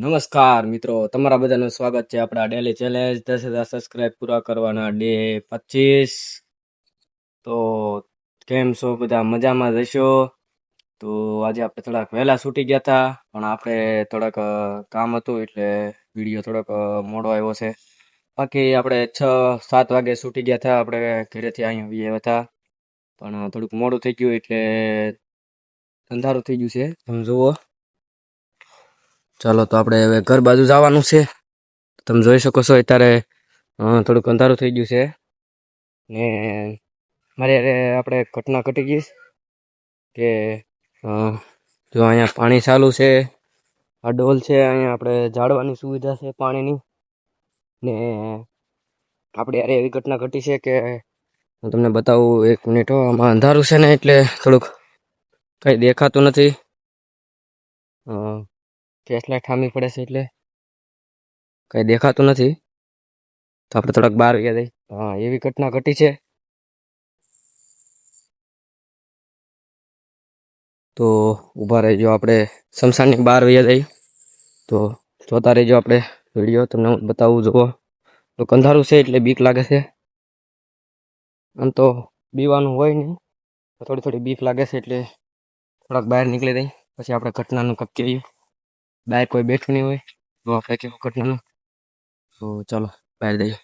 નમસ્કાર મિત્રો, તમારા બધાનું સ્વાગત છે આપણા ડેલી ચેલેન્જ 10,000 સબસ્ક્રાઇબ પૂરા કરવાના ડે 25. તો કેમ છો બધા? મજામાં જશો? તો આજે આપણે થોડાક વહેલા છૂટી ગયા હતા, પણ આપણે થોડાક કામ હતું એટલે વિડીયો થોડોક મોડો આવ્યો છે. બાકી આપણે 6-7 વાગે છૂટી ગયા હતા, આપણે ઘરેથી અહીંયા આવ્યા હતા, પણ થોડુંક મોડું થઈ ગયું એટલે અંધારું થઈ ગયું છે. તમે જુઓ, ચાલો તો આપણે હવે ઘર બાજુ જવાનું છે. તમે જોઈ શકો છો અત્યારે થોડુંક અંધારું થઈ ગયું છે ને મારે આપણે ઘટના ઘટી ગઈ કે જો અહીંયા પાણી ચાલુ છે, આ ડોલ છે, અહીંયા આપણે જાળવાની સુવિધા છે પાણીની, ને આપણે યાર એવી ઘટના ઘટી છે કે હું તમને બતાવું. 1 મિનિટ. આમાં અંધારું છે ને એટલે થોડુંક કંઈ દેખાતું નથી. ફ્લેશ લાઇટ ખામી પડે છે એટલે કંઈ દેખાતું નથી. તો આપણે થોડાક બહાર ગયા જઈએ. હા, એવી ઘટના ઘટી છે. તો ઊભા રહીજો, આપણે શમશાનની બહાર વયા જઈએ. તો જોતા રહીજો આપણે વિડીયો, તમને હું બતાવું. જુઓ, તો અંધારું છે એટલે બીક લાગે છે. આમ તો બીવાનું હોય નહીં, થોડી બીક લાગે છે એટલે થોડાક બહાર નીકળી જઈએ. પછી આપણે ઘટનાનું કપ કહીએ. બહાર કોઈ બેઠું નહીં હોય તો આપણે કેવું ઘટનાનું. તો ચાલો બહાર જઈએ.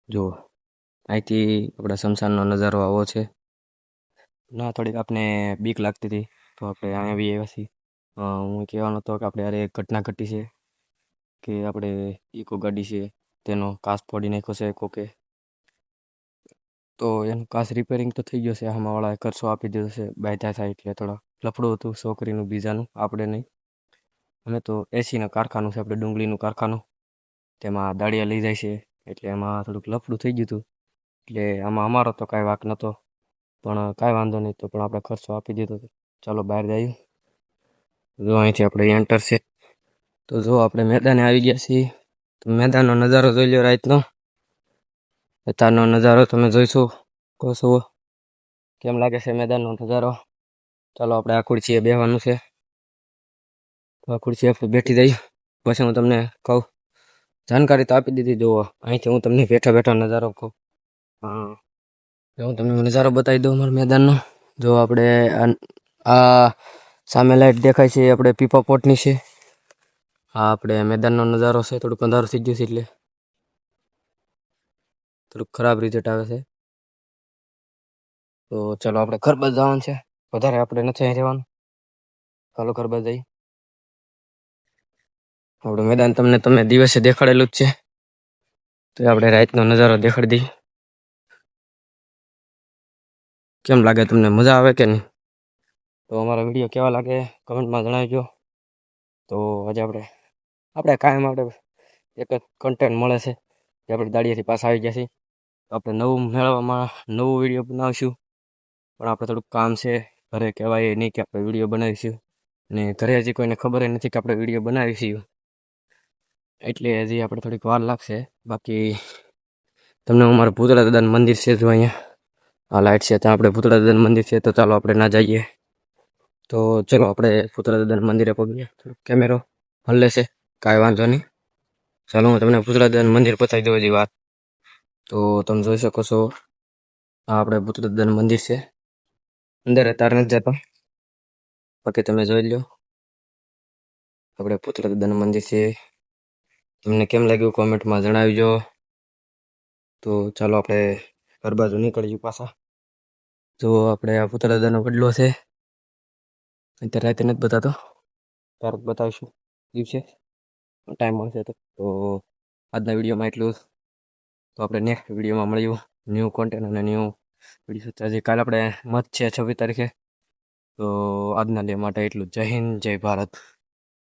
જો અહીંથી આપણા શમશાનનો નજારો આવો છે. ના, થોડીક આપણે બીક લાગતી હતી તો આપણે અહીંયા બી આવ્યા છીએ. હું કહેવાનો હતો કે આપણે યાર એક ઘટના ઘટી છે કે આપણે ઇકો ગાડી છે તેનો કાચ ફોડી નાખ્યો છે કોકે. તો એનું કાચ રિપેરિંગ તો થઈ ગયો છે, આમાંવાળાએ ખર્ચો આપી દીધો છે બાયધા થાય એટલે. થોડા લફડું હતું છોકરીનું, બીજાનું, આપણે નહીં. અમે તો એસીના કારખાનું છે, આપણે ડુંગળીનું કારખાનું, તેમાં દાળિયા લઈ જાય છે એટલે એમાં થોડુંક લફડું થઈ ગયું હતું. એટલે આમાં અમારો તો કાંઈ વાંક નહોતો, પણ કાંઈ વાંધો નહીં. તો પણ આપણે ખર્ચો આપી દીધો હતો. ચાલો બહાર જઈએ. જો અહીંથી આપણે એન્ટર છે. તો જો આપણે મેદાને આવી ગયા છીએ. તો મેદાનનો નજારો જોઈ લો રાતનો. અત્યારનો નજારો તમે જોઈશો કહો છો કેમ લાગે છે મેદાનનો નજારો. ચાલો આપણે આ ખુરશીએ બેસવાનું છે. તો આ ખુરશી આપણે બેઠી જઈએ, પછી હું તમને કહું. જાણકારી તો આપી દીધી. જુઓ, અહીંથી હું તમને બેઠા બેઠા નજારો કહું. હા, હું તમને નજારો બતાવી દઉં મારા મેદાનનો. જો આપણે આ સામે લાઈટ દેખાય છે, આપણે પીપા પોટની છે. હા, આપણે મેદાનનો નજારો છે. થોડુંક અંધારું થઈ ગયું છે એટલે થોડુંક ખરાબ રિઝલ્ટ આવે છે. તો ચાલો આપણે ઘર બાજુ જવાનું છે. વધારે આપણે નથી અહીં રહેવાનું. ચાલો ઘર બાજુ જઈએ. આપણું મેદાન તમને તમે દિવસે દેખાડેલું જ છે, તો આપણે રાતનો નજારો દેખાડી દઈએ. કેમ લાગે તમને? મજા આવે કે નહીં? તો અમારા વિડીયો કેવા લાગે કમેન્ટમાં જણાવજો. તો આજે આપણે કાયમ આપણે એક જ કન્ટેન્ટ મળે છે કે આપણે દાડિયાથી પાછા આવી ગયા છીએ. તો આપણે નવું મેળવવામાં નવું વિડીયો બનાવીશું, પણ આપણે થોડુંક કામ છે. ઘરે કહેવાય નહીં કે આપણે વિડીયો બનાવીશું, અને ઘરે હજી કોઈને ખબર નથી કે આપણે વિડીયો બનાવીશું, એટલે હજી આપણે થોડીક વાર લાગશે. બાકી તમને હું મારું ભૂતળા દાદાનું મંદિર છે, જો અહીંયા આ લાઇટ છે, ત્યાં આપણે ભૂતળા દાદાનું મંદિર છે. તો ચાલો આપણે ના જઈએ. તો ચલો આપણે ભૂતળા દાદાના મંદિરે પગીએ. થોડુંક કેમેરો હલ્લે છે, કાંઈ વાંધો નહીં. ચાલો હું તમને ભૂતળા દાદાનું મંદિર બતાવી દઉં હજી વાત. તો તમે જોઈ શકો છો, આ આપણે ભૂતળા દાદાનું મંદિર છે. અંદર અત્યારે નથી જતા, બાકી તમે જોઈ લો. આપણે ભૂતળા દાદાનું મંદિર છે. તમને કેમ લાગ્યું કોમેન્ટમાં જણાવજો. તો ચાલો આપણે ઘર બાજુ નીકળીએ પાછા. જો આપણે આ ભૂતળા દાદાનો વડલો છે. અત્યારે રાતે નથી બતાતો, ત્યારે બતાવીશું દિવસે ટાઈમ મળશે તો. આજના વિડીયોમાં એટલું. તો આપણે નેક્સ્ટ વિડીયોમાં મળ્યું ન્યૂ કોન્ટેન્ટ અને ન્યૂ વિડીયો. હજી કાલે આપણે મત છે 26 તારીખે. તો આજના ડે માટે એટલું. જય હિન્દ, જય ભારત.